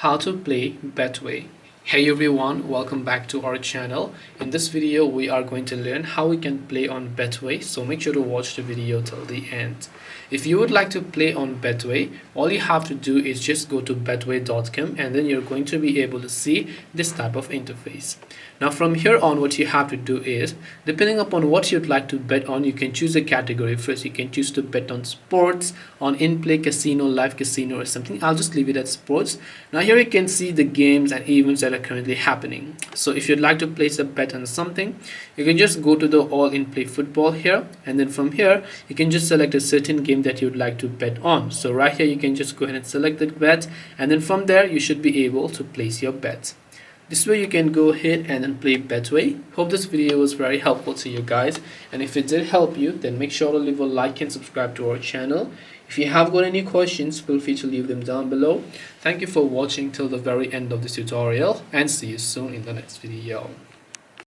How to play Betway. Hey everyone, welcome back to our channel. In this video we are going to learn how we can play on Betway, so make sure to watch the video till the end. If you would like to play on Betway, all you have to do is just go to betway.com and then you're going to be able to see this type of interface. Now from here on, what you have to do is, depending upon what you'd like to bet on, you can choose a category. First you can choose to bet on sports, on in-play casino, live casino or something. I'll just leave it at sports. Now here you can see the games and events that are currently happening. So if you'd like to place a bet on something, you can just go to the all in-play football here, and then from here you can just select a certain game that you'd like to bet on. So right here you can just go ahead and select the bet, and then from there you should be able to place your bet. This way you can go ahead and then play Betway. Hope this video was very helpful to you guys, and if it did help you, then make sure to leave a like and subscribe to our channel. If you have got any questions, feel free to leave them down below. Thank you for watching till the very end of this tutorial, and see you soon in the next video.